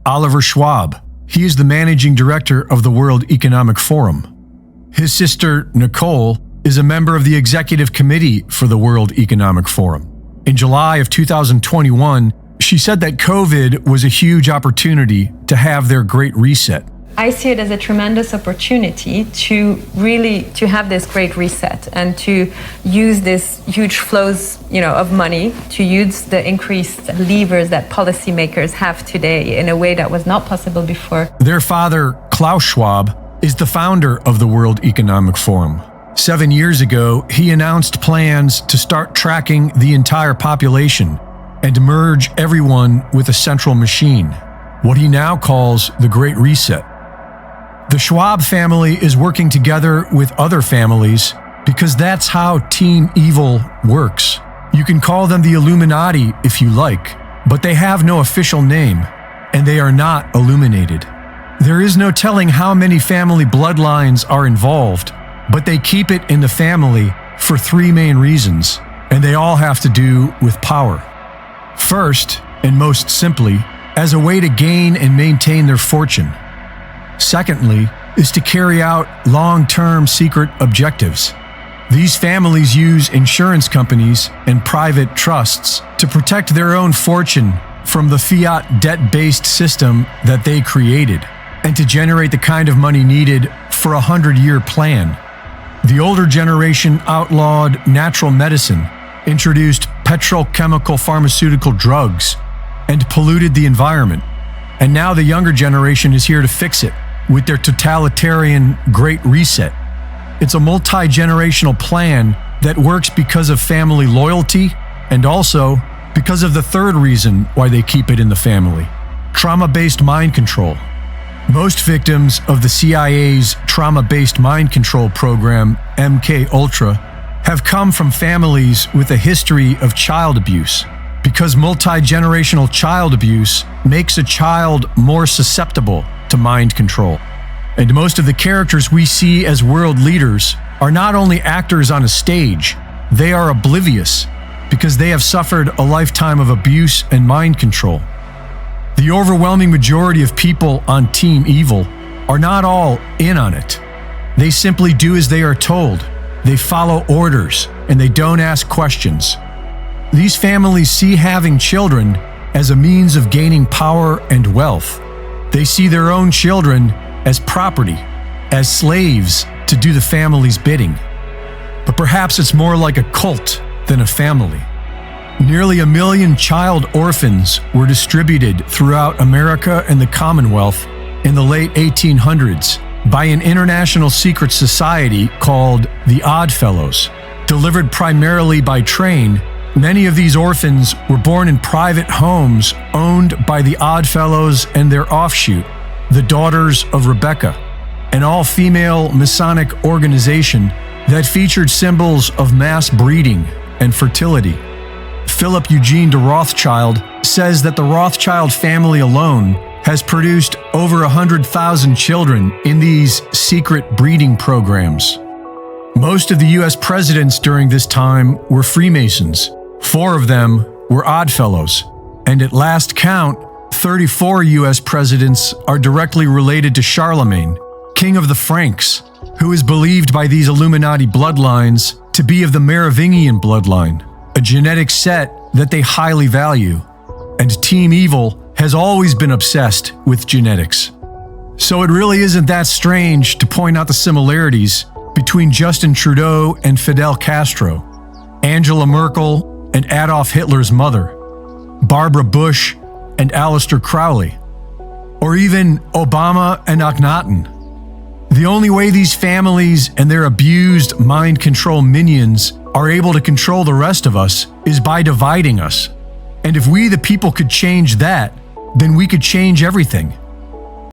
Oliver Schwab. He is the managing director of the World Economic Forum. His sister, Nicole, is a member of the executive committee for the World Economic Forum. In July of 2021, she said that COVID was a huge opportunity to have their Great Reset. I see it as a tremendous opportunity to have this great reset and to use this huge flows, of money, to use the increased levers that policymakers have today in a way that was not possible before. Their father, Klaus Schwab, is the founder of the World Economic Forum. 7 years ago, he announced plans to start tracking the entire population and merge everyone with a central machine, what he now calls the Great Reset. The Schwab family is working together with other families because that's how Team Evil works. You can call them the Illuminati if you like, but they have no official name, and they are not illuminated. There is no telling how many family bloodlines are involved, but they keep it in the family for 3 main reasons, and they all have to do with power. First, and most simply, as a way to gain and maintain their fortune. Secondly, is to carry out long-term secret objectives. These families use insurance companies and private trusts to protect their own fortune from the fiat debt-based system that they created, and to generate the kind of money needed for a 100-year plan. The older generation outlawed natural medicine, introduced petrochemical pharmaceutical drugs, and polluted the environment. And now the younger generation is here to fix it with their totalitarian Great Reset. It's a multi-generational plan that works because of family loyalty and also because of the third reason why they keep it in the family: trauma-based mind control. Most victims of the CIA's trauma-based mind control program, MKUltra, have come from families with a history of child abuse, because multi-generational child abuse makes a child more susceptible to mind control. And most of the characters we see as world leaders are not only actors on a stage, they are oblivious because they have suffered a lifetime of abuse and mind control. The overwhelming majority of people on Team Evil are not all in on it. They simply do as they are told. They follow orders and they don't ask questions. These families see having children as a means of gaining power and wealth. They see their own children as property, as slaves to do the family's bidding. But perhaps it's more like a cult than a family. Nearly 1 million child orphans were distributed throughout America and the Commonwealth in the late 1800s by an international secret society called the Odd Fellows. Delivered primarily by train, many of these orphans were born in private homes owned by the Odd Fellows and their offshoot, the Daughters of Rebecca, an all-female Masonic organization that featured symbols of mass breeding and fertility. Philip Eugene de Rothschild says that the Rothschild family alone has produced over 100,000 children in these secret breeding programs. Most of the U.S. presidents during this time were Freemasons. 4 of them were Oddfellows, and at last count, 34 U.S. presidents are directly related to Charlemagne, king of the Franks, who is believed by these Illuminati bloodlines to be of the Merovingian bloodline, a genetic set that they highly value. And Team Evil has always been obsessed with genetics. So it really isn't that strange to point out the similarities between Justin Trudeau and Fidel Castro, Angela Merkel and Adolf Hitler's mother, Barbara Bush and Aleister Crowley, or even Obama and Akhenaten. The only way these families and their abused mind control minions are able to control the rest of us is by dividing us. And if we, the people, could change that, then we could change everything.